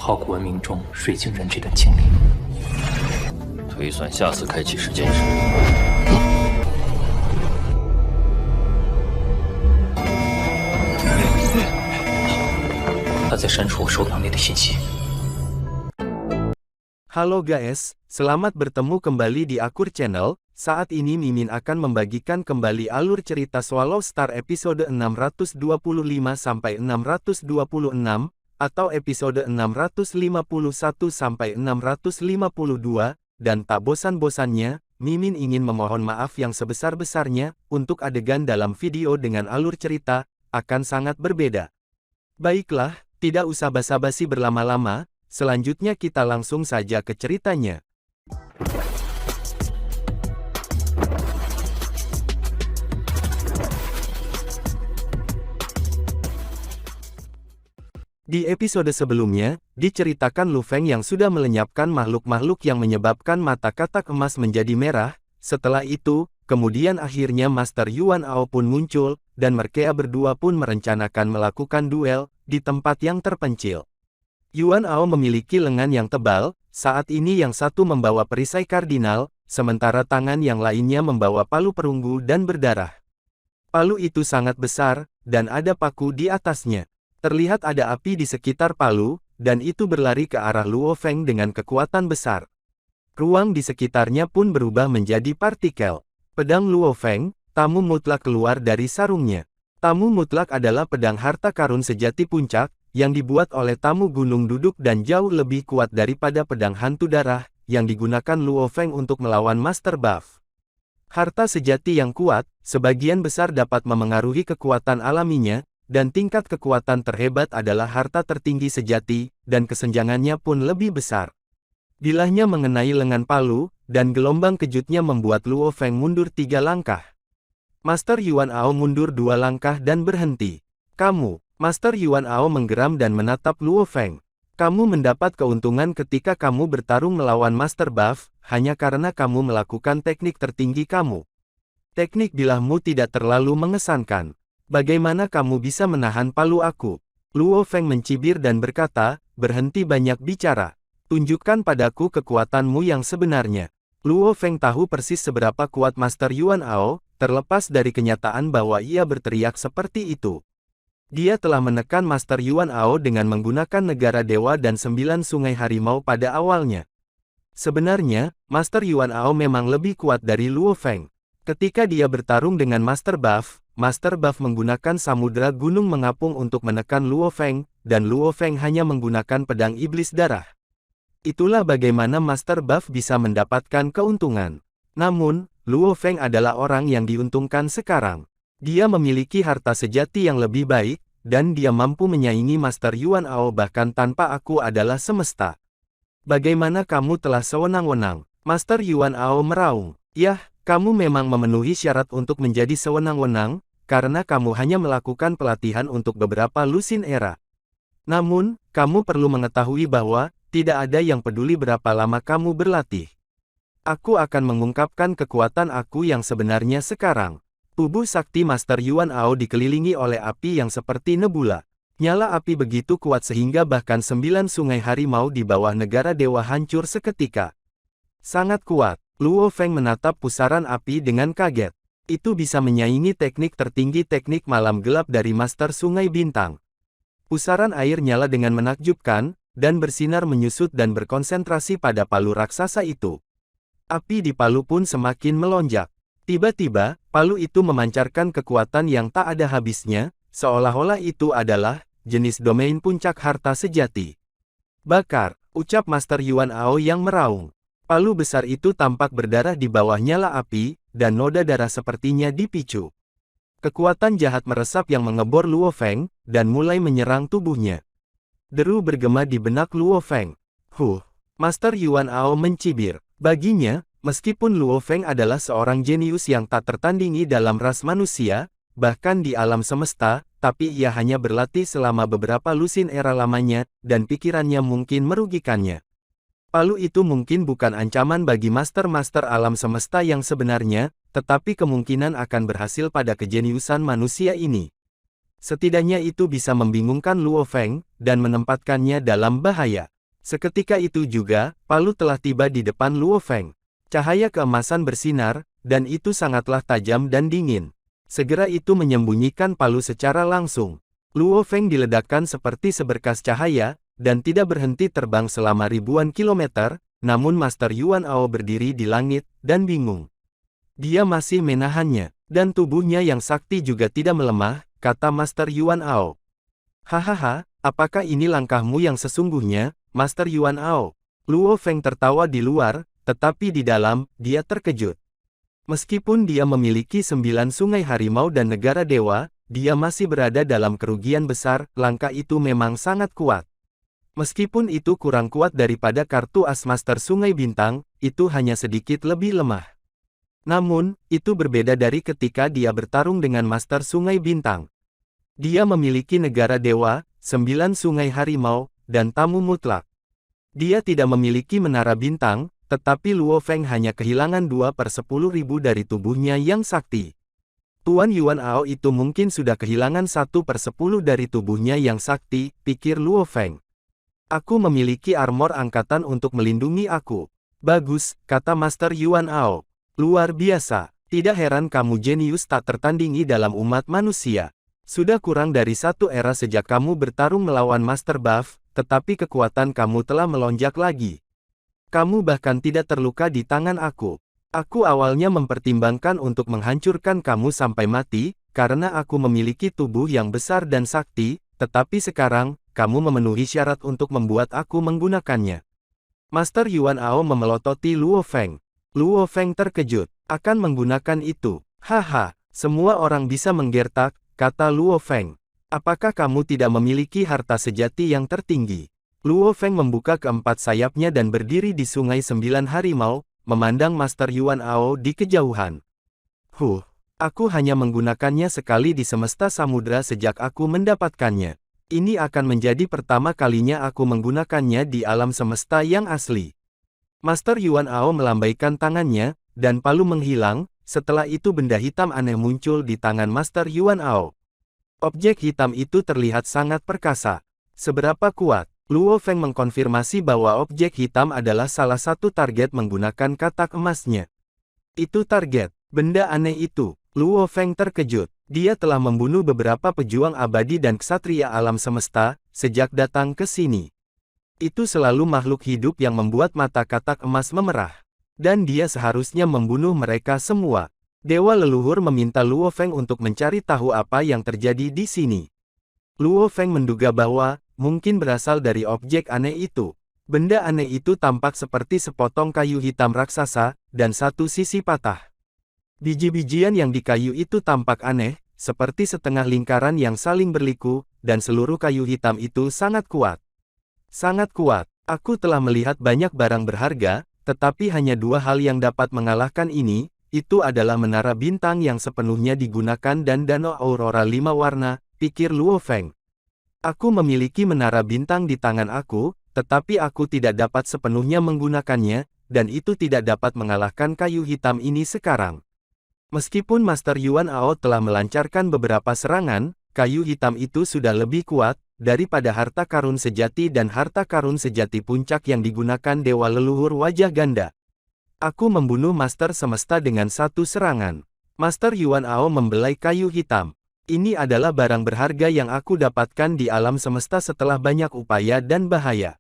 考古文明中水晶人质的经历。推算下次开启时间时，他在删除我手表内的信息。 Halo guys, selamat bertemu kembali di Akur Channel. Saat ini Mimin akan membagikan kembali alur cerita Swallow Star episode 625 sampai 626 atau episode 651 sampai 652 dan tak bosan-bosannya, Mimin ingin memohon maaf yang sebesar-besarnya untuk adegan dalam video dengan alur cerita akan sangat berbeda. Baiklah, tidak usah basa-basi berlama-lama. Selanjutnya kita langsung saja ke ceritanya. Di episode sebelumnya, diceritakan Lu Feng yang sudah melenyapkan makhluk-makhluk yang menyebabkan mata katak emas menjadi merah. Setelah itu, kemudian akhirnya Master Yuan Ao pun muncul, dan mereka berdua pun merencanakan melakukan duel di tempat yang terpencil. Yuan Ao memiliki lengan yang tebal, saat ini yang satu membawa perisai kardinal, sementara tangan yang lainnya membawa palu perunggu dan berdarah. Palu itu sangat besar, dan ada paku di atasnya. Terlihat ada api di sekitar palu, dan itu berlari ke arah Luo Feng dengan kekuatan besar. Ruang di sekitarnya pun berubah menjadi partikel. Pedang Luo Feng, tamu mutlak keluar dari sarungnya. Tamu mutlak adalah pedang harta karun sejati puncak, yang dibuat oleh tamu gunung duduk dan jauh lebih kuat daripada pedang hantu darah, yang digunakan Luo Feng untuk melawan Master Buff. Harta sejati yang kuat, sebagian besar dapat memengaruhi kekuatan alaminya, dan tingkat kekuatan terhebat adalah harta tertinggi sejati, dan kesenjangannya pun lebih besar. Bilahnya mengenai lengan palu, dan gelombang kejutnya membuat Luo Feng mundur 3 langkah. Master Yuan Ao mundur 2 langkah dan berhenti. Kamu, Master Yuan Ao menggeram dan menatap Luo Feng. Kamu mendapat keuntungan ketika kamu bertarung melawan Master Buff, hanya karena kamu melakukan teknik tertinggi kamu. Teknik bilahmu tidak terlalu mengesankan. Bagaimana kamu bisa menahan palu aku? Luo Feng mencibir dan berkata, berhenti banyak bicara. Tunjukkan padaku kekuatanmu yang sebenarnya. Luo Feng tahu persis seberapa kuat Master Yuan Ao, terlepas dari kenyataan bahwa ia berteriak seperti itu. Dia telah menekan Master Yuan Ao dengan menggunakan negara dewa dan 9 sungai harimau pada awalnya. Sebenarnya, Master Yuan Ao memang lebih kuat dari Luo Feng. Ketika dia bertarung dengan Master Buff menggunakan samudera gunung mengapung untuk menekan Luo Feng, dan Luo Feng hanya menggunakan pedang iblis darah. Itulah bagaimana Master Buff bisa mendapatkan keuntungan. Namun, Luo Feng adalah orang yang diuntungkan sekarang. Dia memiliki harta sejati yang lebih baik, dan dia mampu menyaingi Master Yuan Ao bahkan tanpa aku adalah semesta. Bagaimana kamu telah sewenang-wenang? Master Yuan Ao meraung. Yah, kamu memang memenuhi syarat untuk menjadi sewenang-wenang, karena kamu hanya melakukan pelatihan untuk beberapa lusin era. Namun, kamu perlu mengetahui bahwa, tidak ada yang peduli berapa lama kamu berlatih. Aku akan mengungkapkan kekuatan aku yang sebenarnya sekarang. Tubuh sakti Master Yuan Ao dikelilingi oleh api yang seperti nebula. Nyala api begitu kuat sehingga bahkan 9 sungai harimau di bawah negara dewa hancur seketika. Sangat kuat. Luo Feng menatap pusaran api dengan kaget. Itu bisa menyaingi teknik tertinggi teknik malam gelap dari Master Sungai Bintang. Pusaran air nyala dengan menakjubkan, dan bersinar menyusut dan berkonsentrasi pada palu raksasa itu. Api di palu pun semakin melonjak. Tiba-tiba, palu itu memancarkan kekuatan yang tak ada habisnya, seolah-olah itu adalah jenis domain puncak harta sejati. Bakar, ucap Master Yuan Ao yang meraung. Palu besar itu tampak berdarah di bawah nyala api, dan noda darah sepertinya dipicu. Kekuatan jahat meresap yang mengebor Luo Feng, dan mulai menyerang tubuhnya. Deru bergema di benak Luo Feng. Master Yuan Ao mencibir. Baginya, meskipun Luo Feng adalah seorang jenius yang tak tertandingi dalam ras manusia, bahkan di alam semesta, tapi ia hanya berlatih selama beberapa lusin era lamanya, dan pikirannya mungkin merugikannya. Palu itu mungkin bukan ancaman bagi master-master alam semesta yang sebenarnya, tetapi kemungkinan akan berhasil pada kejeniusan manusia ini. Setidaknya itu bisa membingungkan Luo Feng, dan menempatkannya dalam bahaya. Seketika itu juga, palu telah tiba di depan Luo Feng. Cahaya keemasan bersinar, dan itu sangatlah tajam dan dingin. Segera itu menyembunyikan palu secara langsung. Luo Feng diledakkan seperti seberkas cahaya, dan tidak berhenti terbang selama ribuan kilometer, namun Master Yuan Ao berdiri di langit, dan bingung. Dia masih menahannya, dan tubuhnya yang sakti juga tidak melemah, kata Master Yuan Ao. Hahaha, apakah ini langkahmu yang sesungguhnya, Master Yuan Ao? Luo Feng tertawa di luar, tetapi di dalam, dia terkejut. Meskipun dia memiliki 9 sungai harimau dan negara dewa, dia masih berada dalam kerugian besar, langkah itu memang sangat kuat. Meskipun itu kurang kuat daripada kartu as Master Sungai Bintang, itu hanya sedikit lebih lemah. Namun, itu berbeda dari ketika dia bertarung dengan Master Sungai Bintang. Dia memiliki negara dewa, 9 sungai harimau, dan tamu mutlak. Dia tidak memiliki menara bintang, tetapi Luo Feng hanya kehilangan 2/10.000 dari tubuhnya yang sakti. Tuan Yuan Ao itu mungkin sudah kehilangan 1/10 dari tubuhnya yang sakti, pikir Luo Feng. Aku memiliki armor angkatan untuk melindungi aku. Bagus, kata Master Yuan Ao. Luar biasa, tidak heran kamu jenius tak tertandingi dalam umat manusia. Sudah kurang dari 1 era sejak kamu bertarung melawan Master Buff, tetapi kekuatan kamu telah melonjak lagi. Kamu bahkan tidak terluka di tangan aku. Aku awalnya mempertimbangkan untuk menghancurkan kamu sampai mati, karena aku memiliki tubuh yang besar dan sakti, tetapi sekarang, kamu memenuhi syarat untuk membuat aku menggunakannya. Master Yuan Ao memelototi Luo Feng. Luo Feng terkejut, akan menggunakan itu. Haha, semua orang bisa menggertak, kata Luo Feng. Apakah kamu tidak memiliki harta sejati yang tertinggi? Luo Feng membuka keempat sayapnya dan berdiri di Sungai 9 Harimau, memandang Master Yuan Ao di kejauhan. Aku hanya menggunakannya sekali di semesta samudra sejak aku mendapatkannya. Ini akan menjadi pertama kalinya aku menggunakannya di alam semesta yang asli. Master Yuan Ao melambaikan tangannya, dan palu menghilang, setelah itu benda hitam aneh muncul di tangan Master Yuan Ao. Objek hitam itu terlihat sangat perkasa. Seberapa kuat? Luo Feng mengkonfirmasi bahwa objek hitam adalah salah satu target menggunakan katak emasnya. Itu target, benda aneh itu. Luo Feng terkejut. Dia telah membunuh beberapa pejuang abadi dan ksatria alam semesta, sejak datang ke sini. Itu selalu makhluk hidup yang membuat mata katak emas memerah. Dan dia seharusnya membunuh mereka semua. Dewa leluhur meminta Luo Feng untuk mencari tahu apa yang terjadi di sini. Luo Feng menduga bahwa, mungkin berasal dari objek aneh itu. Benda aneh itu tampak seperti sepotong kayu hitam raksasa, dan satu sisi patah. Biji-bijian yang di kayu itu tampak aneh, seperti setengah lingkaran yang saling berliku, dan seluruh kayu hitam itu sangat kuat. Sangat kuat. Aku telah melihat banyak barang berharga, tetapi hanya 2 hal yang dapat mengalahkan ini, itu adalah menara bintang yang sepenuhnya digunakan dan danau aurora 5 warna, pikir Luo Feng. Aku memiliki menara bintang di tangan aku, tetapi aku tidak dapat sepenuhnya menggunakannya, dan itu tidak dapat mengalahkan kayu hitam ini sekarang. Meskipun Master Yuan Ao telah melancarkan beberapa serangan, kayu hitam itu sudah lebih kuat daripada harta karun sejati dan harta karun sejati puncak yang digunakan dewa leluhur wajah ganda. Aku membunuh Master Semesta dengan satu serangan. Master Yuan Ao membelai kayu hitam. Ini adalah barang berharga yang aku dapatkan di alam semesta setelah banyak upaya dan bahaya.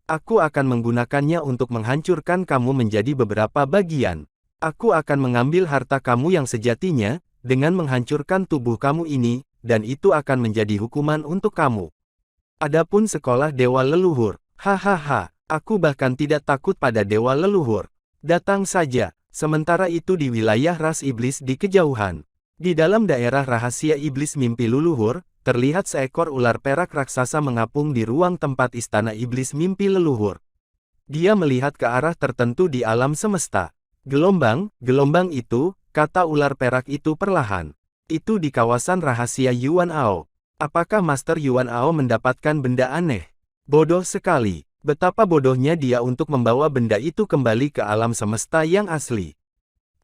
Aku akan menggunakannya untuk menghancurkan kamu menjadi beberapa bagian. Aku akan mengambil harta kamu yang sejatinya, dengan menghancurkan tubuh kamu ini, dan itu akan menjadi hukuman untuk kamu. Adapun sekolah dewa leluhur, hahaha, aku bahkan tidak takut pada dewa leluhur. Datang saja. Sementara itu di wilayah ras iblis di kejauhan. Di dalam daerah rahasia iblis mimpi leluhur, terlihat seekor ular perak raksasa mengapung di ruang tempat istana iblis mimpi leluhur. Dia melihat ke arah tertentu di alam semesta. Gelombang itu, kata ular perak itu perlahan. Itu di kawasan rahasia Yuan Ao. Apakah Master Yuan Ao mendapatkan benda aneh? Bodoh sekali. Betapa bodohnya dia untuk membawa benda itu kembali ke alam semesta yang asli.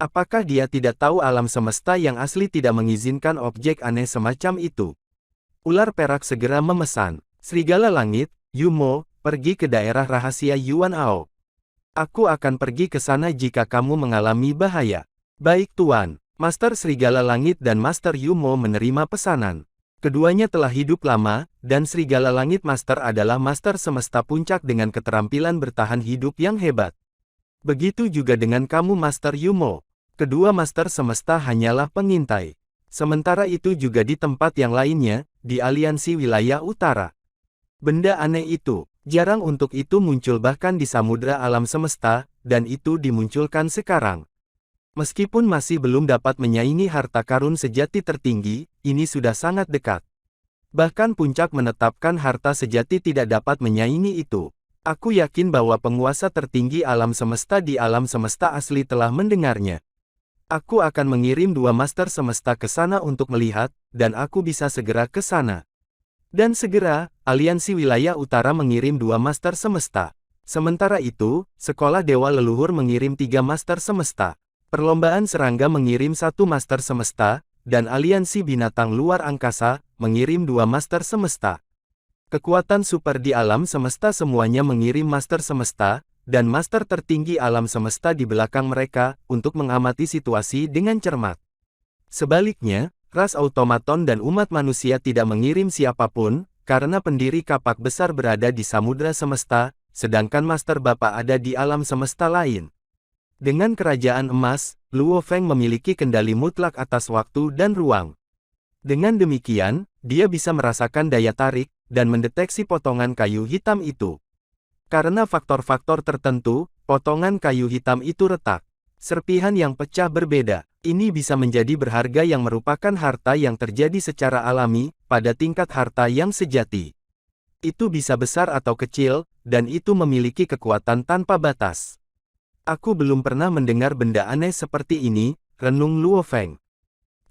Apakah dia tidak tahu alam semesta yang asli tidak mengizinkan objek aneh semacam itu? Ular perak segera memesan. Serigala langit, Yumo, pergi ke daerah rahasia Yuan Ao. Aku akan pergi ke sana jika kamu mengalami bahaya. Baik Tuan. Master Serigala Langit dan Master Yumo menerima pesanan. Keduanya telah hidup lama, dan Serigala Langit Master adalah Master Semesta Puncak dengan keterampilan bertahan hidup yang hebat. Begitu juga dengan kamu Master Yumo. Kedua Master Semesta hanyalah pengintai. Sementara itu juga di tempat yang lainnya, di aliansi wilayah utara. Benda aneh itu, jarang untuk itu muncul bahkan di samudra alam semesta, dan itu dimunculkan sekarang. Meskipun masih belum dapat menyaingi harta karun sejati tertinggi, ini sudah sangat dekat. Bahkan puncak menetapkan harta sejati tidak dapat menyaingi itu. Aku yakin bahwa penguasa tertinggi alam semesta di alam semesta asli telah mendengarnya. Aku akan mengirim dua master semesta ke sana untuk melihat, dan aku bisa segera ke sana. Dan segera, aliansi wilayah utara mengirim dua master semesta. Sementara itu, sekolah dewa leluhur mengirim 3 master semesta. Perlombaan serangga mengirim 1 master semesta, dan aliansi binatang luar angkasa mengirim 2 master semesta. Kekuatan super di alam semesta semuanya mengirim master semesta, dan master tertinggi alam semesta di belakang mereka, untuk mengamati situasi dengan cermat. Sebaliknya, ras automaton dan umat manusia tidak mengirim siapapun, karena pendiri kapak besar berada di samudra semesta, sedangkan master Bapa ada di alam semesta lain. Dengan kerajaan emas, Luo Feng memiliki kendali mutlak atas waktu dan ruang. Dengan demikian, dia bisa merasakan daya tarik, dan mendeteksi potongan kayu hitam itu. Karena faktor-faktor tertentu, potongan kayu hitam itu retak. Serpihan yang pecah berbeda. Ini bisa menjadi berharga yang merupakan harta yang terjadi secara alami, pada tingkat harta yang sejati. Itu bisa besar atau kecil, dan itu memiliki kekuatan tanpa batas. Aku belum pernah mendengar benda aneh seperti ini, renung Luo Feng.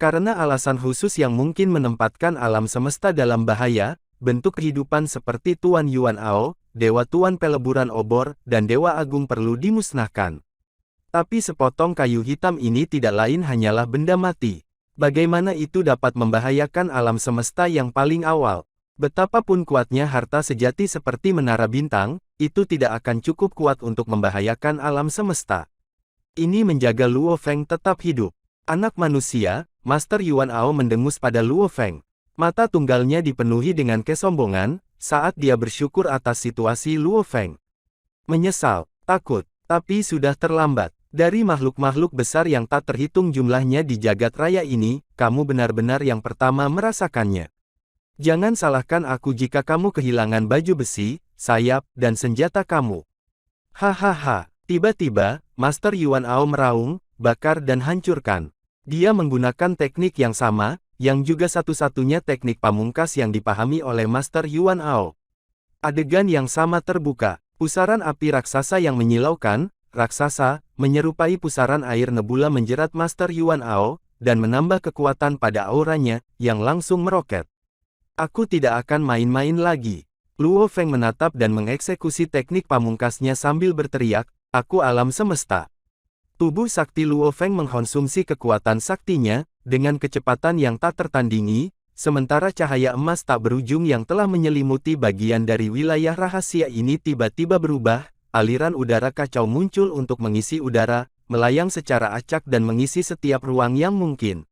Karena alasan khusus yang mungkin menempatkan alam semesta dalam bahaya, bentuk kehidupan seperti Tuan Yuan Ao, Dewa Tuan Peleburan Obor, dan Dewa Agung perlu dimusnahkan. Tapi sepotong kayu hitam ini tidak lain hanyalah benda mati. Bagaimana itu dapat membahayakan alam semesta yang paling awal? Betapapun kuatnya harta sejati seperti menara bintang, itu tidak akan cukup kuat untuk membahayakan alam semesta. Ini menjaga Luo Feng tetap hidup. Anak manusia, Master Yuan Ao mendengus pada Luo Feng. Mata tunggalnya dipenuhi dengan kesombongan, saat dia bersyukur atas situasi Luo Feng. Menyesal, takut, tapi sudah terlambat. Dari makhluk-makhluk besar yang tak terhitung jumlahnya di jagat raya ini, kamu benar-benar yang pertama merasakannya. Jangan salahkan aku jika kamu kehilangan baju besi, sayap, dan senjata kamu. Hahaha, tiba-tiba, Master Yuan Ao meraung, bakar dan hancurkan. Dia menggunakan teknik yang sama, yang juga satu-satunya teknik pamungkas yang dipahami oleh Master Yuan Ao. Adegan yang sama terbuka, pusaran api raksasa yang menyilaukan, raksasa, menyerupai pusaran air nebula menjerat Master Yuan Ao, dan menambah kekuatan pada auranya, yang langsung meroket. Aku tidak akan main-main lagi. Luo Feng menatap dan mengeksekusi teknik pamungkasnya sambil berteriak, aku alam semesta. Tubuh sakti Luo Feng mengkonsumsi kekuatan saktinya, dengan kecepatan yang tak tertandingi, sementara cahaya emas tak berujung yang telah menyelimuti bagian dari wilayah rahasia ini tiba-tiba berubah, aliran udara kacau muncul untuk mengisi udara, melayang secara acak dan mengisi setiap ruang yang mungkin.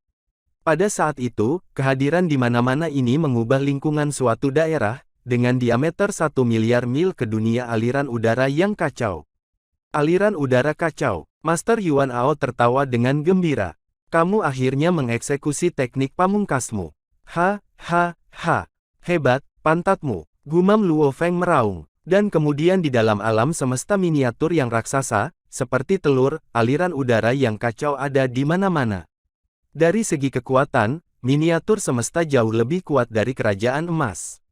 Pada saat itu, kehadiran di mana-mana ini mengubah lingkungan suatu daerah, dengan diameter 1 miliar mil ke dunia aliran udara yang kacau. Aliran udara kacau. Master Yuan Ao tertawa dengan gembira. Kamu akhirnya mengeksekusi teknik pamungkasmu. Ha, ha, ha. Hebat, pantatmu. Gumam Luo Feng meraung. Dan kemudian di dalam alam semesta miniatur yang raksasa, seperti telur, aliran udara yang kacau ada di mana-mana. Dari segi kekuatan, miniatur semesta jauh lebih kuat dari kerajaan emas.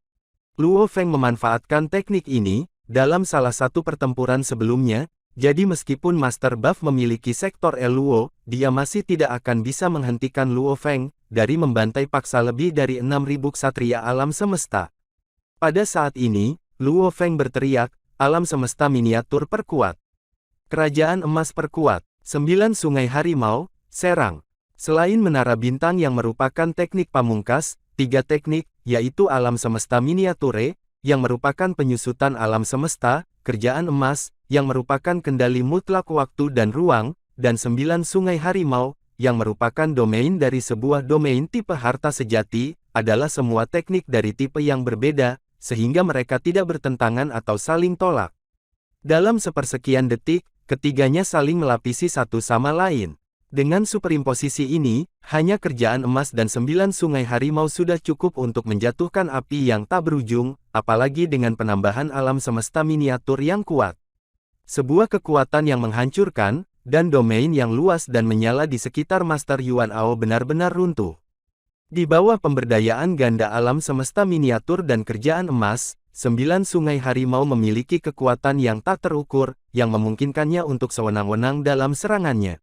Luo Feng memanfaatkan teknik ini, dalam salah satu pertempuran sebelumnya, jadi meskipun Master Buff memiliki sektor Luo, dia masih tidak akan bisa menghentikan Luo Feng, dari membantai paksa lebih dari 6.000 ksatria alam semesta. Pada saat ini, Luo Feng berteriak, alam semesta miniatur perkuat. Kerajaan emas perkuat, 9 sungai harimau, serang. Selain menara bintang yang merupakan teknik pamungkas, 3 teknik, yaitu alam semesta miniature, yang merupakan penyusutan alam semesta, kerjaan emas, yang merupakan kendali mutlak waktu dan ruang, dan 9 sungai harimau, yang merupakan domain dari sebuah domain tipe harta sejati, adalah semua teknik dari tipe yang berbeda, sehingga mereka tidak bertentangan atau saling tolak. Dalam sepersekian detik, ketiganya saling melapisi satu sama lain. Dengan superimposisi ini, hanya kerjaan emas dan 9 sungai harimau sudah cukup untuk menjatuhkan api yang tak berujung, apalagi dengan penambahan alam semesta miniatur yang kuat. Sebuah kekuatan yang menghancurkan, dan domain yang luas dan menyala di sekitar Master Yuan Ao benar-benar runtuh. Di bawah pemberdayaan ganda alam semesta miniatur dan kerjaan emas, 9 sungai harimau memiliki kekuatan yang tak terukur, yang memungkinkannya untuk sewenang-wenang dalam serangannya.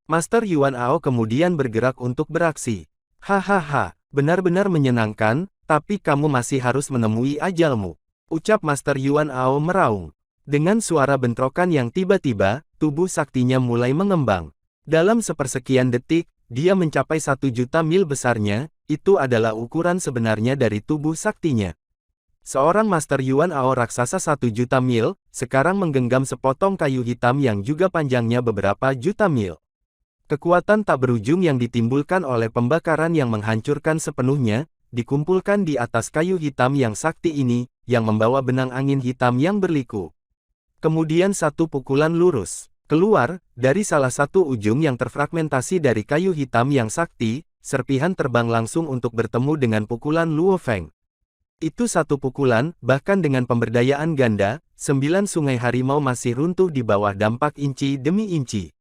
Master Yuan Ao kemudian bergerak untuk beraksi. Hahaha, benar-benar menyenangkan, tapi kamu masih harus menemui ajalmu, ucap Master Yuan Ao meraung. Dengan suara bentrokan yang tiba-tiba, tubuh saktinya mulai mengembang. Dalam sepersekian detik, dia mencapai 1 juta mil besarnya, itu adalah ukuran sebenarnya dari tubuh saktinya. Seorang Master Yuan Ao raksasa 1 juta mil, sekarang menggenggam sepotong kayu hitam yang juga panjangnya beberapa juta mil. Kekuatan tak berujung yang ditimbulkan oleh pembakaran yang menghancurkan sepenuhnya, dikumpulkan di atas kayu hitam yang sakti ini, yang membawa benang angin hitam yang berliku. Kemudian satu pukulan lurus keluar, dari salah satu ujung yang terfragmentasi dari kayu hitam yang sakti, serpihan terbang langsung untuk bertemu dengan pukulan Luo Feng. Itu satu pukulan, bahkan dengan pemberdayaan ganda, 9 sungai harimau masih runtuh di bawah dampak inci demi inci.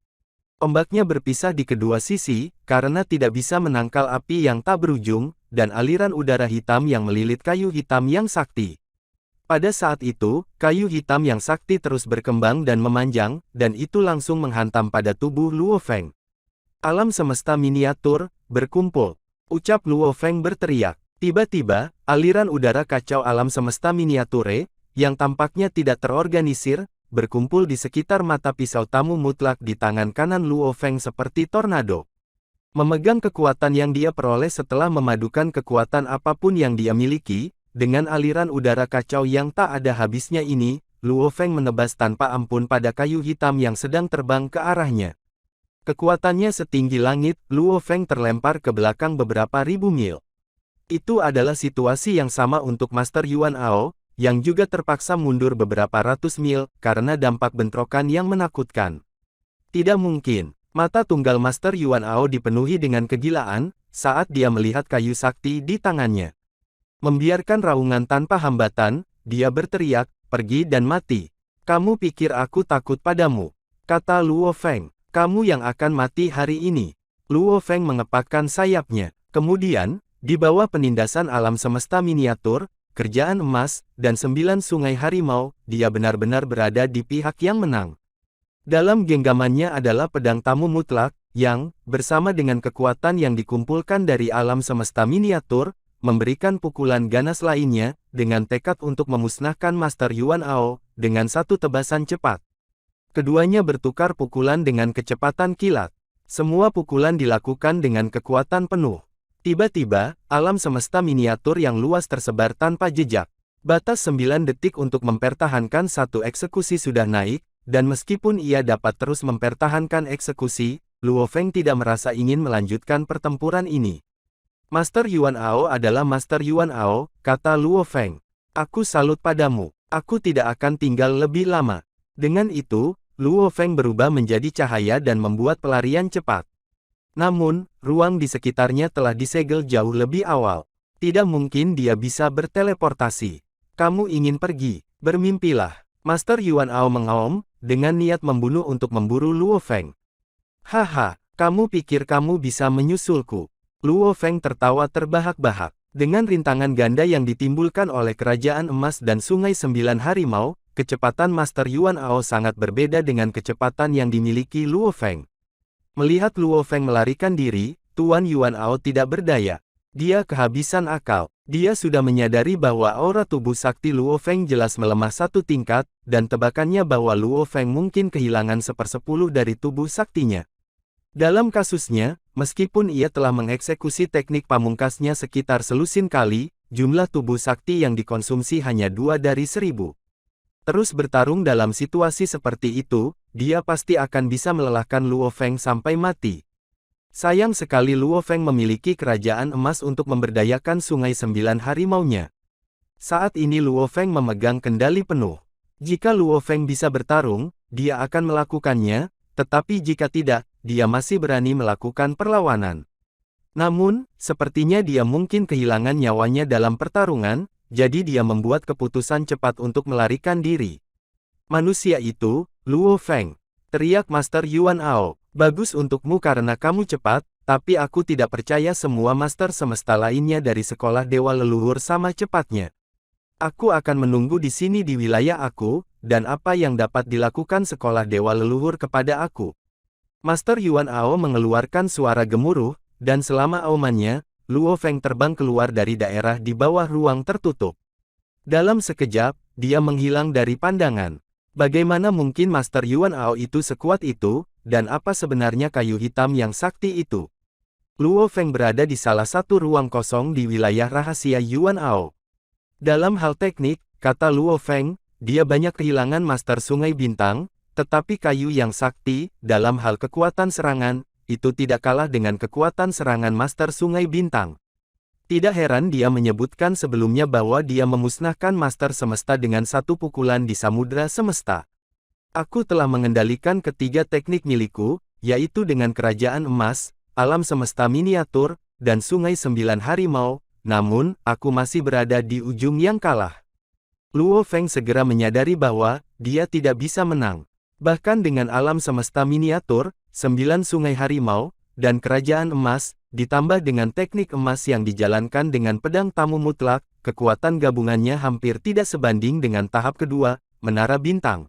Ombaknya berpisah di kedua sisi, karena tidak bisa menangkal api yang tak berujung, dan aliran udara hitam yang melilit kayu hitam yang sakti. Pada saat itu, kayu hitam yang sakti terus berkembang dan memanjang, dan itu langsung menghantam pada tubuh Luo Feng. Alam semesta miniatur, berkumpul, ucap Luo Feng berteriak. Tiba-tiba, aliran udara kacau alam semesta miniature, yang tampaknya tidak terorganisir, berkumpul di sekitar mata pisau tamu mutlak di tangan kanan Luo Feng seperti tornado. Memegang kekuatan yang dia peroleh setelah memadukan kekuatan apapun yang dia miliki, dengan aliran udara kacau yang tak ada habisnya ini, Luo Feng menebas tanpa ampun pada kayu hitam yang sedang terbang ke arahnya. Kekuatannya setinggi langit, Luo Feng terlempar ke belakang beberapa ribu mil. Itu adalah situasi yang sama untuk Master Yuan Ao, yang juga terpaksa mundur beberapa ratus mil, karena dampak bentrokan yang menakutkan. Tidak mungkin, mata tunggal Master Yuan Ao dipenuhi dengan kegilaan, saat dia melihat kayu sakti di tangannya. Membiarkan raungan tanpa hambatan, dia berteriak, pergi dan mati. Kamu pikir aku takut padamu? Kata Luo Feng, kamu yang akan mati hari ini. Luo Feng mengepakkan sayapnya. Kemudian, di bawah penindasan alam semesta miniatur, kerjaan emas, dan 9 sungai harimau, dia benar-benar berada di pihak yang menang. Dalam genggamannya adalah pedang tamu mutlak, yang, bersama dengan kekuatan yang dikumpulkan dari alam semesta miniatur, memberikan pukulan ganas lainnya, dengan tekad untuk memusnahkan Master Yuan Ao, dengan satu tebasan cepat. Keduanya bertukar pukulan dengan kecepatan kilat. Semua pukulan dilakukan dengan kekuatan penuh. Tiba-tiba, alam semesta miniatur yang luas tersebar tanpa jejak. Batas 9 detik untuk mempertahankan satu eksekusi sudah naik, dan meskipun ia dapat terus mempertahankan eksekusi, Luo Feng tidak merasa ingin melanjutkan pertempuran ini. Master Yuan Ao adalah Master Yuan Ao, kata Luo Feng. Aku salut padamu, aku tidak akan tinggal lebih lama. Dengan itu, Luo Feng berubah menjadi cahaya dan membuat pelarian cepat. Namun, ruang di sekitarnya telah disegel jauh lebih awal. Tidak mungkin dia bisa berteleportasi. Kamu ingin pergi, bermimpilah. Master Yuan Ao mengaum, dengan niat membunuh untuk memburu Luo Feng. Haha, kamu pikir kamu bisa menyusulku? Luo Feng tertawa terbahak-bahak. Dengan rintangan ganda yang ditimbulkan oleh kerajaan emas dan sungai 9 harimau, kecepatan Master Yuan Ao sangat berbeda dengan kecepatan yang dimiliki Luo Feng. Melihat Luo Feng melarikan diri, Tuan Yuan Ao tidak berdaya. Dia kehabisan akal. Dia sudah menyadari bahwa aura tubuh sakti Luo Feng jelas melemah satu tingkat, dan tebakannya bahwa Luo Feng mungkin kehilangan 1/10 dari tubuh saktinya. Dalam kasusnya, meskipun ia telah mengeksekusi teknik pamungkasnya sekitar selusin kali, jumlah tubuh sakti yang dikonsumsi hanya 2 dari 1000. Terus bertarung dalam situasi seperti itu, dia pasti akan bisa melelahkan Luo Feng sampai mati. Sayang sekali Luo Feng memiliki kerajaan emas untuk memberdayakan Sungai 9 Harimau-nya. Saat ini Luo Feng memegang kendali penuh. Jika Luo Feng bisa bertarung, dia akan melakukannya, tetapi jika tidak, dia masih berani melakukan perlawanan. Namun, sepertinya dia mungkin kehilangan nyawanya dalam pertarungan, jadi dia membuat keputusan cepat untuk melarikan diri. Manusia itu, Luo Feng, teriak Master Yuan Ao. Bagus untukmu karena kamu cepat, tapi aku tidak percaya semua master semesta lainnya dari sekolah dewa leluhur sama cepatnya. Aku akan menunggu di sini di wilayah aku, dan apa yang dapat dilakukan sekolah dewa leluhur kepada aku. Master Yuan Ao mengeluarkan suara gemuruh, dan selama aumannya, Luo Feng terbang keluar dari daerah di bawah ruang tertutup. Dalam sekejap, dia menghilang dari pandangan. Bagaimana mungkin Master Yuan Ao itu sekuat itu, dan apa sebenarnya kayu hitam yang sakti itu? Luo Feng berada di salah satu ruang kosong di wilayah rahasia Yuan Ao. Dalam hal teknik, kata Luo Feng, dia banyak kehilangan Master Sungai Bintang, tetapi kayu yang sakti, dalam hal kekuatan serangan, itu tidak kalah dengan kekuatan serangan Master Sungai Bintang. Tidak heran dia menyebutkan sebelumnya bahwa dia memusnahkan Master Semesta dengan satu pukulan di Samudra Semesta. Aku telah mengendalikan ketiga teknik milikku, yaitu dengan Kerajaan Emas, Alam Semesta Miniatur, dan Sungai 9 Harimau, namun, aku masih berada di ujung yang kalah. Luo Feng segera menyadari bahwa, dia tidak bisa menang. Bahkan dengan Alam Semesta Miniatur, 9 Sungai Harimau, dan Kerajaan Emas, ditambah dengan teknik emas yang dijalankan dengan pedang tamu mutlak, kekuatan gabungannya hampir tidak sebanding dengan tahap kedua, Menara Bintang.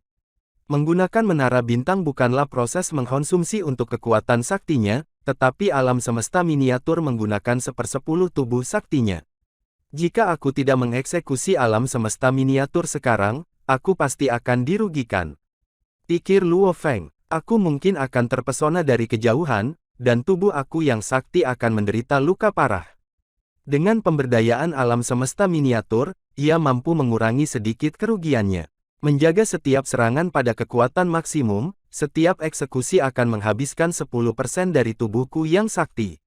Menggunakan Menara Bintang bukanlah proses mengkonsumsi untuk kekuatan saktinya, tetapi alam semesta miniatur menggunakan 1/10 tubuh saktinya. Jika aku tidak mengeksekusi alam semesta miniatur sekarang, aku pasti akan dirugikan. Pikir Luo Feng, aku mungkin akan terpesona dari kejauhan, dan tubuh aku yang sakti akan menderita luka parah. Dengan pemberdayaan alam semesta miniatur, ia mampu mengurangi sedikit kerugiannya. Menjaga setiap serangan pada kekuatan maksimum, setiap eksekusi akan menghabiskan 10% dari tubuhku yang sakti.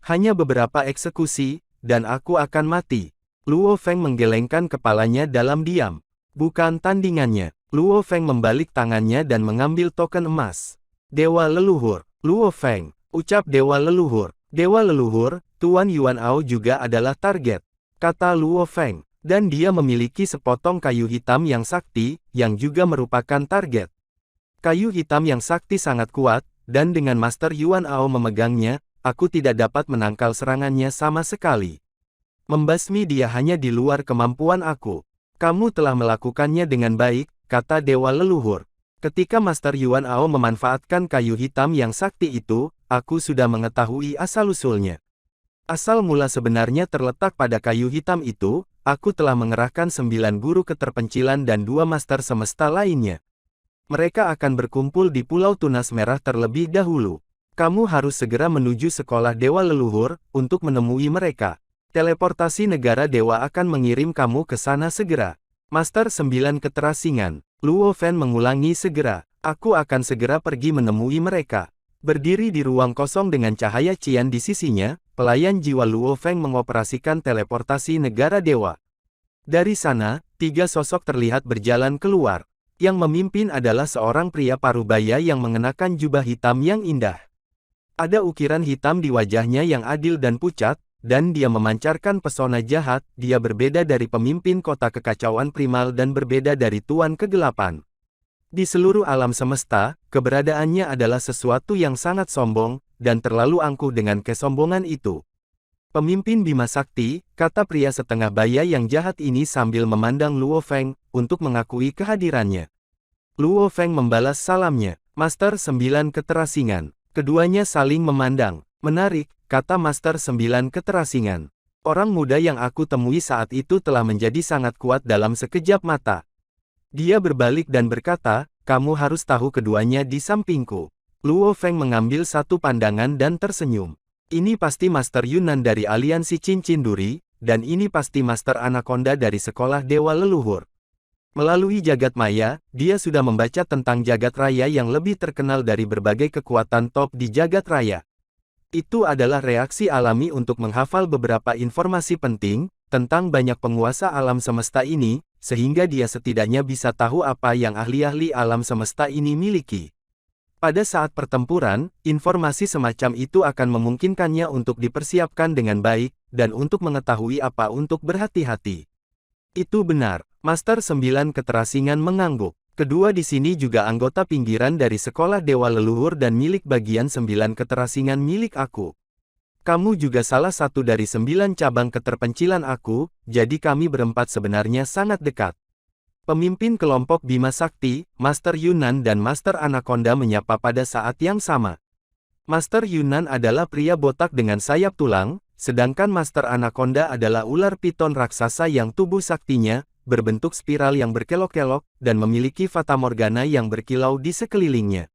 Hanya beberapa eksekusi, dan aku akan mati. Luo Feng menggelengkan kepalanya dalam diam. Bukan tandingannya. Luo Feng membalik tangannya dan mengambil token emas. Dewa Leluhur. Luo Feng, ucap Dewa Leluhur. Dewa Leluhur, Tuan Yuan Ao juga adalah target, kata Luo Feng. Dan dia memiliki sepotong kayu hitam yang sakti, yang juga merupakan target. Kayu hitam yang sakti sangat kuat, dan dengan Master Yuan Ao memegangnya, aku tidak dapat menangkal serangannya sama sekali. Membasmi dia hanya di luar kemampuan aku. Kamu telah melakukannya dengan baik, kata Dewa Leluhur. Ketika Master Yuan Ao memanfaatkan kayu hitam yang sakti itu, aku sudah mengetahui asal-usulnya. Asal mula sebenarnya terletak pada kayu hitam itu, aku telah mengerahkan 9 guru keterpencilan dan 2 master semesta lainnya. Mereka akan berkumpul di Pulau Tunas Merah terlebih dahulu. Kamu harus segera menuju sekolah Dewa Leluhur, untuk menemui mereka. Teleportasi negara dewa akan mengirim kamu ke sana segera. Master 9 Keterasingan. Luo Feng mengulangi segera. Aku akan segera pergi menemui mereka. Berdiri di ruang kosong dengan cahaya cian di sisinya, pelayan jiwa Luo Feng mengoperasikan teleportasi negara dewa. Dari sana, 3 sosok terlihat berjalan keluar. Yang memimpin adalah seorang pria parubaya yang mengenakan jubah hitam yang indah. Ada ukiran hitam di wajahnya yang adil dan pucat, dan dia memancarkan pesona jahat. Dia berbeda dari pemimpin kota kekacauan primal dan berbeda dari Tuan Kegelapan. Di seluruh alam semesta, keberadaannya adalah sesuatu yang sangat sombong, dan terlalu angkuh dengan kesombongan itu. Pemimpin Bima Sakti, kata pria setengah baya yang jahat ini sambil memandang Luo Feng, untuk mengakui kehadirannya. Luo Feng membalas salamnya. Master 9 Keterasingan. Keduanya saling memandang. Menarik, kata Master 9 Keterasingan. Orang muda yang aku temui saat itu telah menjadi sangat kuat dalam sekejap mata. Dia berbalik dan berkata, kamu harus tahu keduanya di sampingku. Luo Feng mengambil satu pandangan dan tersenyum. Ini pasti Master Yunnan dari aliansi Cincin Duri, dan ini pasti Master Anaconda dari sekolah Dewa Leluhur. Melalui jagat maya, dia sudah membaca tentang jagat raya yang lebih terkenal dari berbagai kekuatan top di jagat raya. Itu adalah reaksi alami untuk menghafal beberapa informasi penting tentang banyak penguasa alam semesta ini, sehingga dia setidaknya bisa tahu apa yang ahli-ahli alam semesta ini miliki. Pada saat pertempuran, informasi semacam itu akan memungkinkannya untuk dipersiapkan dengan baik, dan untuk mengetahui apa untuk berhati-hati. Itu benar, Master 9 Keterasingan mengangguk. Kedua di sini juga anggota pinggiran dari sekolah Dewa Leluhur dan milik bagian 9 keterasingan milik aku. Kamu juga salah satu dari 9 cabang keterpencilan aku, jadi kami berempat sebenarnya sangat dekat. Pemimpin kelompok Bima Sakti, Master Yunan dan Master Anaconda menyapa pada saat yang sama. Master Yunan adalah pria botak dengan sayap tulang, sedangkan Master Anaconda adalah ular piton raksasa yang tubuh saktinya berbentuk spiral yang berkelok-kelok, dan memiliki fatamorgana yang berkilau di sekelilingnya.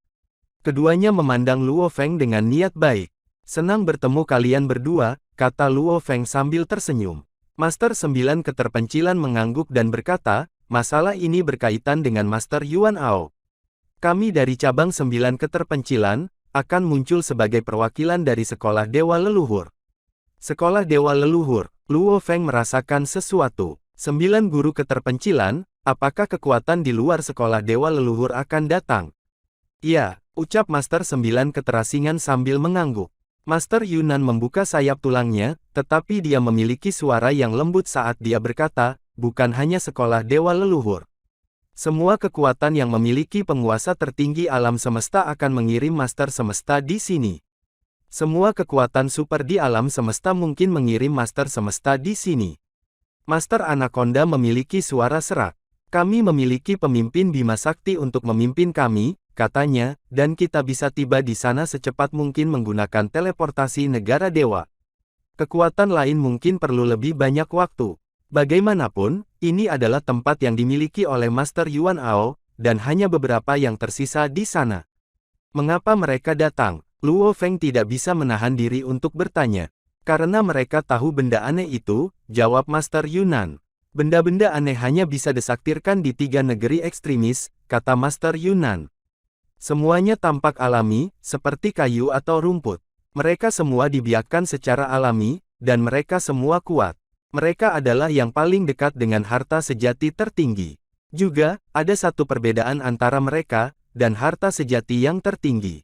Keduanya memandang Luo Feng dengan niat baik. Senang bertemu kalian berdua, kata Luo Feng sambil tersenyum. Master 9 Keterpencilan mengangguk dan berkata, masalah ini berkaitan dengan Master Yuan Ao. Kami dari cabang 9 Keterpencilan, akan muncul sebagai perwakilan dari sekolah Dewa Leluhur. Sekolah Dewa Leluhur, Luo Feng merasakan sesuatu. 9 guru keterpencilan, apakah kekuatan di luar sekolah Dewa Leluhur akan datang? Ya, ucap Master 9 Keterasingan sambil mengangguk. Master Yunan membuka sayap tulangnya, tetapi dia memiliki suara yang lembut saat dia berkata, bukan hanya sekolah Dewa Leluhur. Semua kekuatan yang memiliki penguasa tertinggi alam semesta akan mengirim Master Semesta di sini. Semua kekuatan super di alam semesta mungkin mengirim Master Semesta di sini. Master Anaconda memiliki suara serak. Kami memiliki pemimpin Bima Sakti untuk memimpin kami, katanya, dan kita bisa tiba di sana secepat mungkin menggunakan teleportasi negara dewa. Kekuatan lain mungkin perlu lebih banyak waktu. Bagaimanapun, ini adalah tempat yang dimiliki oleh Master Yuan Ao, dan hanya beberapa yang tersisa di sana. Mengapa mereka datang? Luo Feng tidak bisa menahan diri untuk bertanya. Karena mereka tahu benda aneh itu, jawab Master Yunan. Benda-benda aneh hanya bisa disaktirkan di 3 negeri ekstremis, kata Master Yunan. Semuanya tampak alami, seperti kayu atau rumput. Mereka semua dibiakkan secara alami, dan mereka semua kuat. Mereka adalah yang paling dekat dengan harta sejati tertinggi. Juga, ada satu perbedaan antara mereka, dan harta sejati yang tertinggi.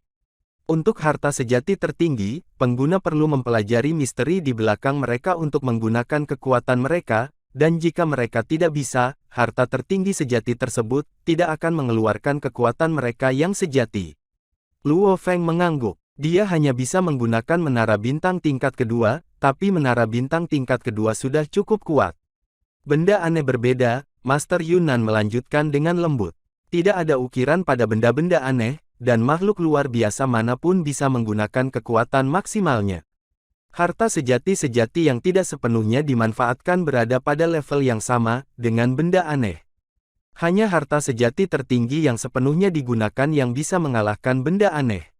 Untuk harta sejati tertinggi, pengguna perlu mempelajari misteri di belakang mereka untuk menggunakan kekuatan mereka, dan jika mereka tidak bisa, harta tertinggi sejati tersebut tidak akan mengeluarkan kekuatan mereka yang sejati. Luo Feng mengangguk. Dia hanya bisa menggunakan menara bintang tingkat kedua, tapi menara bintang tingkat kedua sudah cukup kuat. Benda aneh berbeda, Master Yunan melanjutkan dengan lembut. Tidak ada ukiran pada benda-benda aneh, dan makhluk luar biasa manapun bisa menggunakan kekuatan maksimalnya. Harta sejati-sejati yang tidak sepenuhnya dimanfaatkan berada pada level yang sama dengan benda aneh. Hanya harta sejati tertinggi yang sepenuhnya digunakan yang bisa mengalahkan benda aneh.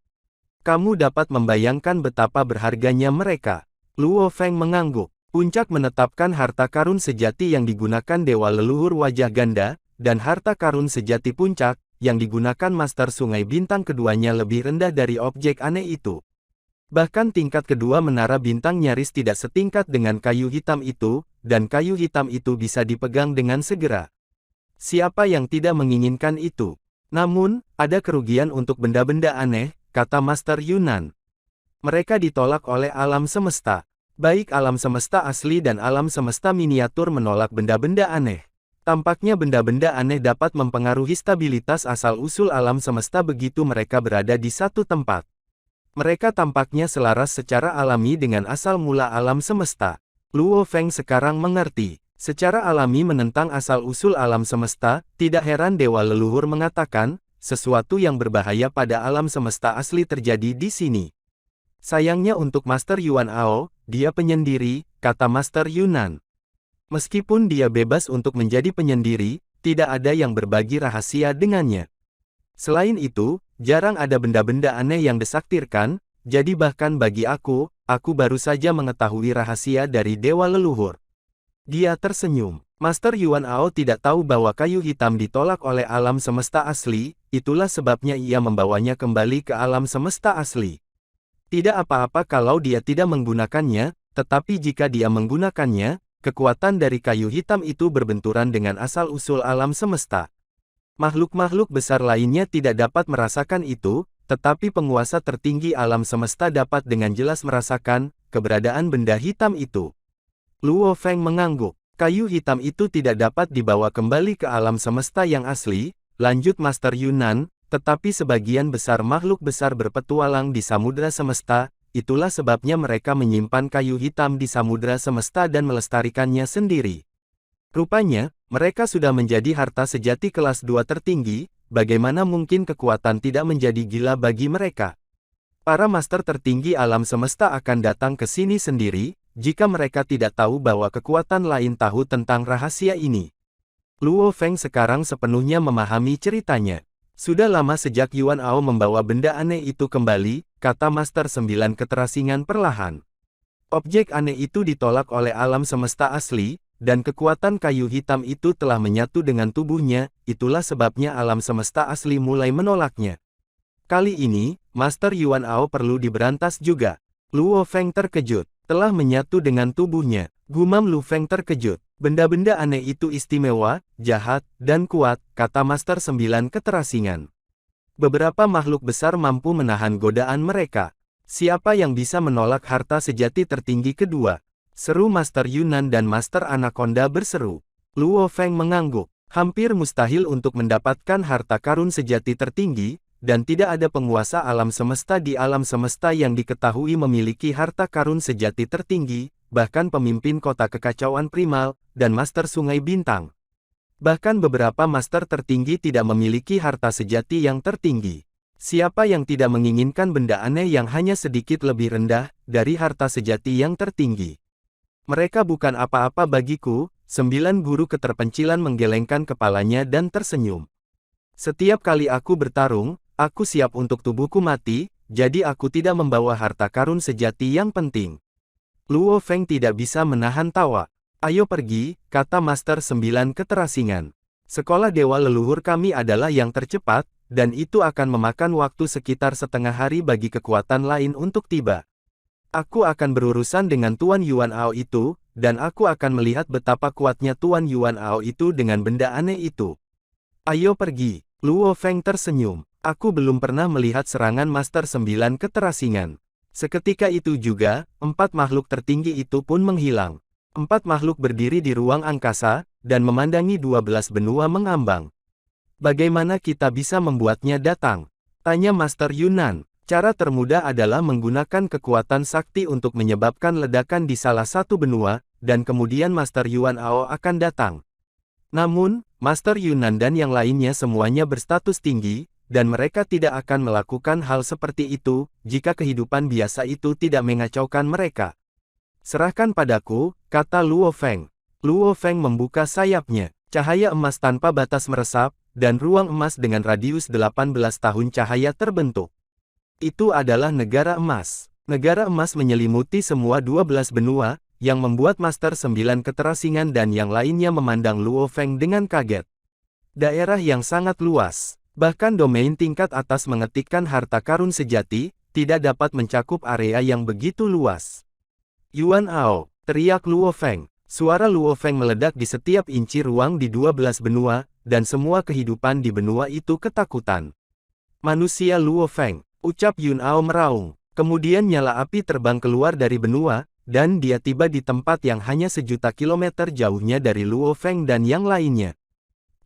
Kamu dapat membayangkan betapa berharganya mereka. Luo Feng mengangguk. Puncak menetapkan harta karun sejati yang digunakan Dewa Leluhur Wajah Ganda, dan harta karun sejati puncak, yang digunakan Master Sungai Bintang keduanya lebih rendah dari objek aneh itu. Bahkan tingkat kedua menara bintang nyaris tidak setingkat dengan kayu hitam itu, dan kayu hitam itu bisa dipegang dengan segera. Siapa yang tidak menginginkan itu? Namun, ada kerugian untuk benda-benda aneh, kata Master Yunan. Mereka ditolak oleh alam semesta. Baik alam semesta asli dan alam semesta miniatur menolak benda-benda aneh. Tampaknya benda-benda aneh dapat mempengaruhi stabilitas asal-usul alam semesta begitu mereka berada di satu tempat. Mereka tampaknya selaras secara alami dengan asal mula alam semesta. Luo Feng sekarang mengerti. Secara alami menentang asal-usul alam semesta, tidak heran Dewa Leluhur mengatakan, sesuatu yang berbahaya pada alam semesta asli terjadi di sini. Sayangnya untuk Master Yuan Ao, dia penyendiri, kata Master Yunan. Meskipun dia bebas untuk menjadi penyendiri, tidak ada yang berbagi rahasia dengannya. Selain itu, jarang ada benda-benda aneh yang disaktirkan, jadi bahkan bagi aku baru saja mengetahui rahasia dari Dewa Leluhur. Dia tersenyum. Master Yuan Ao tidak tahu bahwa kayu hitam ditolak oleh alam semesta asli, itulah sebabnya ia membawanya kembali ke alam semesta asli. Tidak apa-apa kalau dia tidak menggunakannya, tetapi jika dia menggunakannya, kekuatan dari kayu hitam itu berbenturan dengan asal-usul alam semesta. Makhluk-makhluk besar lainnya tidak dapat merasakan itu, tetapi penguasa tertinggi alam semesta dapat dengan jelas merasakan keberadaan benda hitam itu. Luo Feng mengangguk. Kayu hitam itu tidak dapat dibawa kembali ke alam semesta yang asli, lanjut Master Yunan, tetapi sebagian besar makhluk besar berpetualang di samudera semesta, itulah sebabnya mereka menyimpan kayu hitam di samudera semesta dan melestarikannya sendiri. Rupanya, mereka sudah menjadi harta sejati kelas 2 tertinggi, bagaimana mungkin kekuatan tidak menjadi gila bagi mereka? Para master tertinggi alam semesta akan datang ke sini sendiri, jika mereka tidak tahu bahwa kekuatan lain tahu tentang rahasia ini. Luo Feng sekarang sepenuhnya memahami ceritanya. Sudah lama sejak Yuan Ao membawa benda aneh itu kembali, kata Master 9 keterasingan perlahan. Objek aneh itu ditolak oleh alam semesta asli, dan kekuatan kayu hitam itu telah menyatu dengan tubuhnya, itulah sebabnya alam semesta asli mulai menolaknya. Kali ini, Master Yuan Ao perlu diberantas juga. Luo Feng terkejut. Telah menyatu dengan tubuhnya. Gumam Lu Feng terkejut. Benda-benda aneh itu istimewa, jahat, dan kuat, kata Master 9 keterasingan. Beberapa makhluk besar mampu menahan godaan mereka. Siapa yang bisa menolak harta sejati tertinggi kedua? Seru Master Yunan dan Master Anaconda berseru. Luo Feng mengangguk. Hampir mustahil untuk mendapatkan harta karun sejati tertinggi, dan tidak ada penguasa alam semesta di alam semesta yang diketahui memiliki harta karun sejati tertinggi, bahkan pemimpin kota kekacauan primal, dan master sungai bintang. Bahkan beberapa master tertinggi tidak memiliki harta sejati yang tertinggi. Siapa yang tidak menginginkan benda aneh yang hanya sedikit lebih rendah dari harta sejati yang tertinggi? Mereka bukan apa-apa bagiku. 9 guru keterpencilan menggelengkan kepalanya dan tersenyum. Setiap kali aku bertarung, aku siap untuk tubuhku mati, jadi aku tidak membawa harta karun sejati yang penting. Luo Feng tidak bisa menahan tawa. Ayo pergi, kata Master 9 keterasingan. Sekolah dewa leluhur kami adalah yang tercepat, dan itu akan memakan waktu sekitar setengah hari bagi kekuatan lain untuk tiba. Aku akan berurusan dengan Tuan Yuan Ao itu, dan aku akan melihat betapa kuatnya Tuan Yuan Ao itu dengan benda aneh itu. Ayo pergi, Luo Feng tersenyum. Aku belum pernah melihat serangan Master 9 keterasingan. Seketika itu juga, 4 makhluk tertinggi itu pun menghilang. 4 makhluk berdiri di ruang angkasa, dan memandangi 12 benua mengambang. Bagaimana kita bisa membuatnya datang? Tanya Master Yunan. Cara termudah adalah menggunakan kekuatan sakti untuk menyebabkan ledakan di salah satu benua, dan kemudian Master Yuan Ao akan datang. Namun, Master Yunan dan yang lainnya semuanya berstatus tinggi, dan mereka tidak akan melakukan hal seperti itu, jika kehidupan biasa itu tidak mengacaukan mereka. Serahkan padaku, kata Luo Feng. Luo Feng membuka sayapnya. Cahaya emas tanpa batas meresap, dan ruang emas dengan radius 18 tahun cahaya terbentuk. Itu adalah negara emas. Negara emas menyelimuti semua 12 benua, yang membuat Master 9 keterasingan dan yang lainnya memandang Luo Feng dengan kaget. Daerah yang sangat luas. Bahkan domain tingkat atas mengetikkan harta karun sejati, tidak dapat mencakup area yang begitu luas. Yuan Ao, teriak Luo Feng. Suara Luo Feng meledak di setiap inci ruang di 12 benua, dan semua kehidupan di benua itu ketakutan. Manusia Luo Feng, ucap Yuan Ao meraung. Kemudian nyala api terbang keluar dari benua, dan dia tiba di tempat yang hanya sejuta kilometer jauhnya dari Luo Feng dan yang lainnya.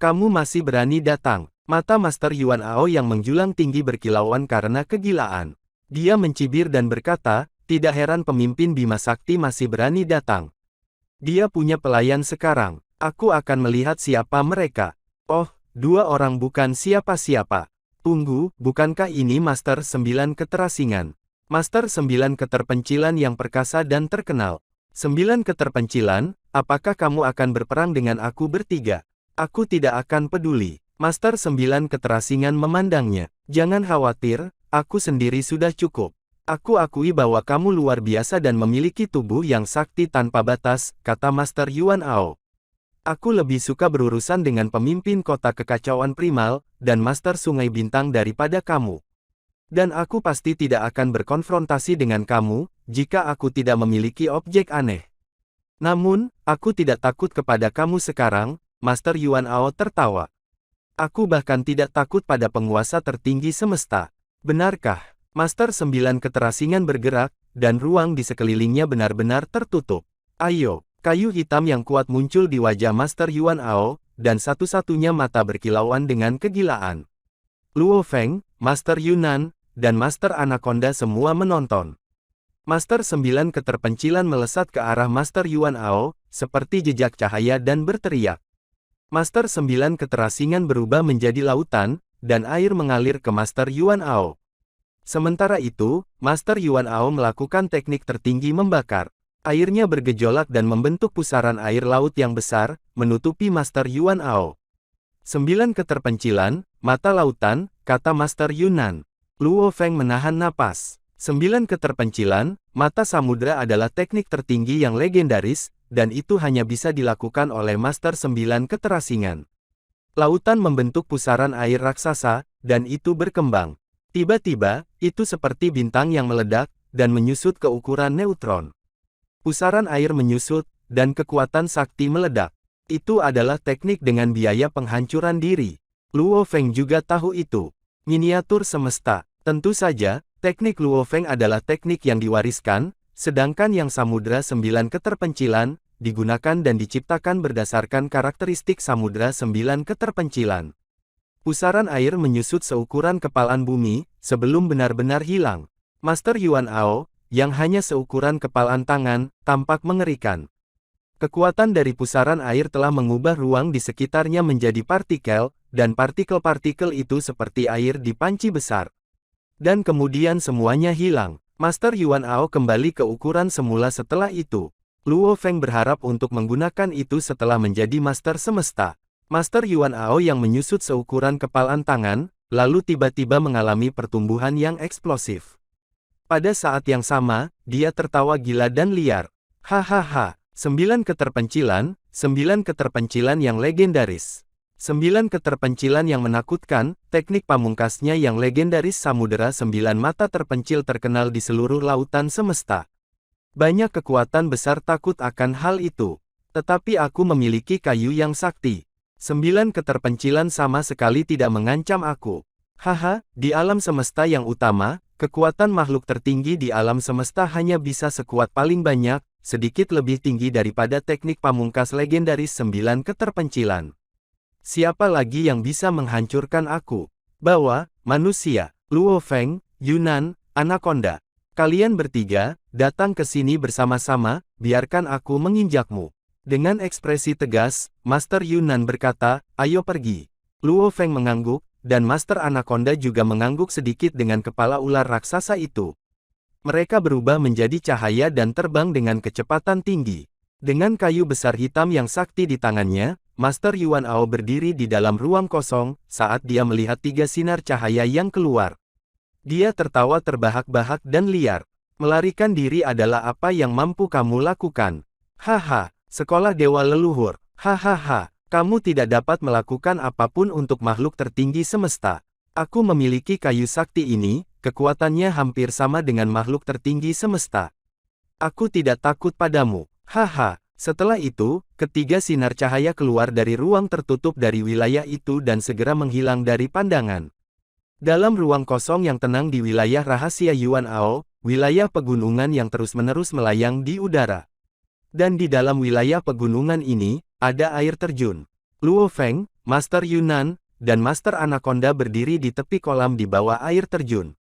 Kamu masih berani datang? Mata Master Yuan Ao yang menjulang tinggi berkilauan karena kegilaan. Dia mencibir dan berkata, tidak heran pemimpin Bima Sakti masih berani datang. Dia punya pelayan sekarang. Aku akan melihat siapa mereka. Oh, 2 orang bukan siapa-siapa. Tunggu, bukankah ini Master 9 keterasingan? Master 9 keterpencilan yang perkasa dan terkenal. 9 keterpencilan, apakah kamu akan berperang dengan aku bertiga? Aku tidak akan peduli. Master 9 keterasingan memandangnya. Jangan khawatir, aku sendiri sudah cukup. Aku akui bahwa kamu luar biasa dan memiliki tubuh yang sakti tanpa batas, kata Master Yuan Ao. Aku lebih suka berurusan dengan pemimpin kota kekacauan primal, dan Master Sungai Bintang daripada kamu. Dan aku pasti tidak akan berkonfrontasi dengan kamu, jika aku tidak memiliki objek aneh. Namun, aku tidak takut kepada kamu sekarang, Master Yuan Ao tertawa. Aku bahkan tidak takut pada penguasa tertinggi semesta. Benarkah? Master 9 keterasingan bergerak, dan ruang di sekelilingnya benar-benar tertutup. Ayo, kayu hitam yang kuat muncul di wajah Master Yuan Ao, dan satu-satunya mata berkilauan dengan kegilaan. Luo Feng, Master Yunnan, dan Master Anaconda semua menonton. Master 9 keterpencilan melesat ke arah Master Yuan Ao, seperti jejak cahaya dan berteriak. Master 9 keterasingan berubah menjadi lautan, dan air mengalir ke Master Yuan Ao. Sementara itu, Master Yuan Ao melakukan teknik tertinggi membakar. Airnya bergejolak dan membentuk pusaran air laut yang besar, menutupi Master Yuan Ao. 9 keterpencilan, mata lautan, kata Master Yunnan. Luo Feng menahan napas. 9 keterpencilan, mata samudra adalah teknik tertinggi yang legendaris, dan itu hanya bisa dilakukan oleh Master 9 keterasingan. Lautan membentuk pusaran air raksasa, dan itu berkembang. Tiba-tiba, itu seperti bintang yang meledak, dan menyusut ke ukuran neutron. Pusaran air menyusut, dan kekuatan sakti meledak. Itu adalah teknik dengan biaya penghancuran diri. Luo Feng juga tahu itu. Miniatur semesta. Tentu saja, teknik Luo Feng adalah teknik yang diwariskan, sedangkan yang samudra 9 keterpencilan, digunakan dan diciptakan berdasarkan karakteristik samudra 9 keterpencilan. Pusaran air menyusut seukuran kepalan bumi, sebelum benar-benar hilang. Master Yuan Ao, yang hanya seukuran kepalan tangan, tampak mengerikan. Kekuatan dari pusaran air telah mengubah ruang di sekitarnya menjadi partikel, dan partikel-partikel itu seperti air di panci besar. Dan kemudian semuanya hilang. Master Yuan Ao kembali ke ukuran semula setelah itu. Luo Feng berharap untuk menggunakan itu setelah menjadi Master Semesta. Master Yuan Ao yang menyusut seukuran kepalan tangan, lalu tiba-tiba mengalami pertumbuhan yang eksplosif. Pada saat yang sama, dia tertawa gila dan liar. Hahaha, 9 keterpencilan, 9 keterpencilan yang legendaris. 9 keterpencilan yang menakutkan, teknik pamungkasnya yang legendaris samudera 9 mata terpencil terkenal di seluruh lautan semesta. Banyak kekuatan besar takut akan hal itu. Tetapi aku memiliki kayu yang sakti. 9 keterpencilan sama sekali tidak mengancam aku. Haha, di alam semesta yang utama, kekuatan makhluk tertinggi di alam semesta hanya bisa sekuat paling banyak, sedikit lebih tinggi daripada teknik pamungkas legendaris 9 keterpencilan. Siapa lagi yang bisa menghancurkan aku? Bawa, manusia, Luo Feng, Yunnan, Anaconda. Kalian bertiga, datang ke sini bersama-sama, biarkan aku menginjakmu. Dengan ekspresi tegas, Master Yunnan berkata, ayo pergi. Luo Feng mengangguk, dan Master Anaconda juga mengangguk sedikit dengan kepala ular raksasa itu. Mereka berubah menjadi cahaya dan terbang dengan kecepatan tinggi. Dengan kayu besar hitam yang sakti di tangannya, Master Yuan Ao berdiri di dalam ruang kosong, saat dia melihat 3 sinar cahaya yang keluar. Dia tertawa terbahak-bahak dan liar. Melarikan diri adalah apa yang mampu kamu lakukan. Haha. Sekolah Dewa Leluhur, hahaha, kamu tidak dapat melakukan apapun untuk makhluk tertinggi semesta. Aku memiliki kayu sakti ini, kekuatannya hampir sama dengan makhluk tertinggi semesta. Aku tidak takut padamu, haha. Setelah itu, ketiga sinar cahaya keluar dari ruang tertutup dari wilayah itu dan segera menghilang dari pandangan. Dalam ruang kosong yang tenang di wilayah rahasia Yuan Ao, wilayah pegunungan yang terus-menerus melayang di udara. Dan di dalam wilayah pegunungan ini, ada air terjun. Luo Feng, Master Yunnan, dan Master Anaconda berdiri di tepi kolam di bawah air terjun.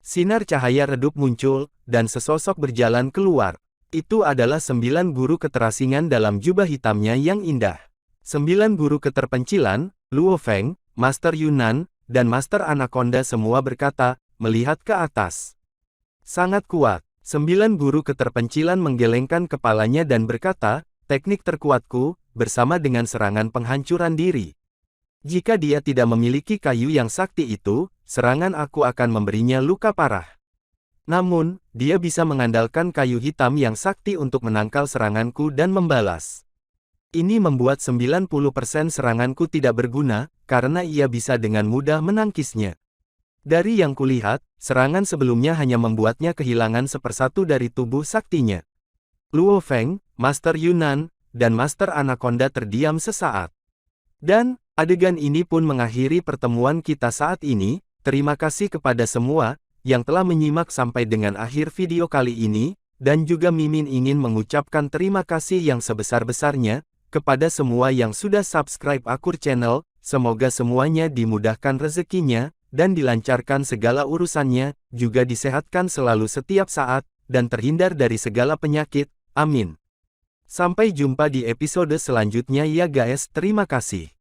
Sinar cahaya redup muncul, dan sesosok berjalan keluar. Itu adalah 9 guru keterasingan dalam jubah hitamnya yang indah. 9 guru keterpencilan, Luo Feng, Master Yunnan, dan Master Anaconda semua berkata, melihat ke atas. Sangat kuat. 9 guru keterpencilan menggelengkan kepalanya dan berkata, teknik terkuatku, bersama dengan serangan penghancuran diri. Jika dia tidak memiliki kayu yang sakti itu, serangan aku akan memberinya luka parah. Namun, dia bisa mengandalkan kayu hitam yang sakti untuk menangkal seranganku dan membalas. Ini membuat 90% seranganku tidak berguna, karena ia bisa dengan mudah menangkisnya. Dari yang kulihat, serangan sebelumnya hanya membuatnya kehilangan 1/4 dari tubuh saktinya. Luo Feng, Master Yunnan, dan Master Anaconda terdiam sesaat. Dan, adegan ini pun mengakhiri pertemuan kita saat ini. Terima kasih kepada semua yang telah menyimak sampai dengan akhir video kali ini, dan juga Mimin ingin mengucapkan terima kasih yang sebesar-besarnya kepada semua yang sudah subscribe Akur Channel. Semoga semuanya dimudahkan rezekinya, dan dilancarkan segala urusannya, juga disehatkan selalu setiap saat, dan terhindar dari segala penyakit. Amin. Sampai jumpa di episode selanjutnya ya guys, terima kasih.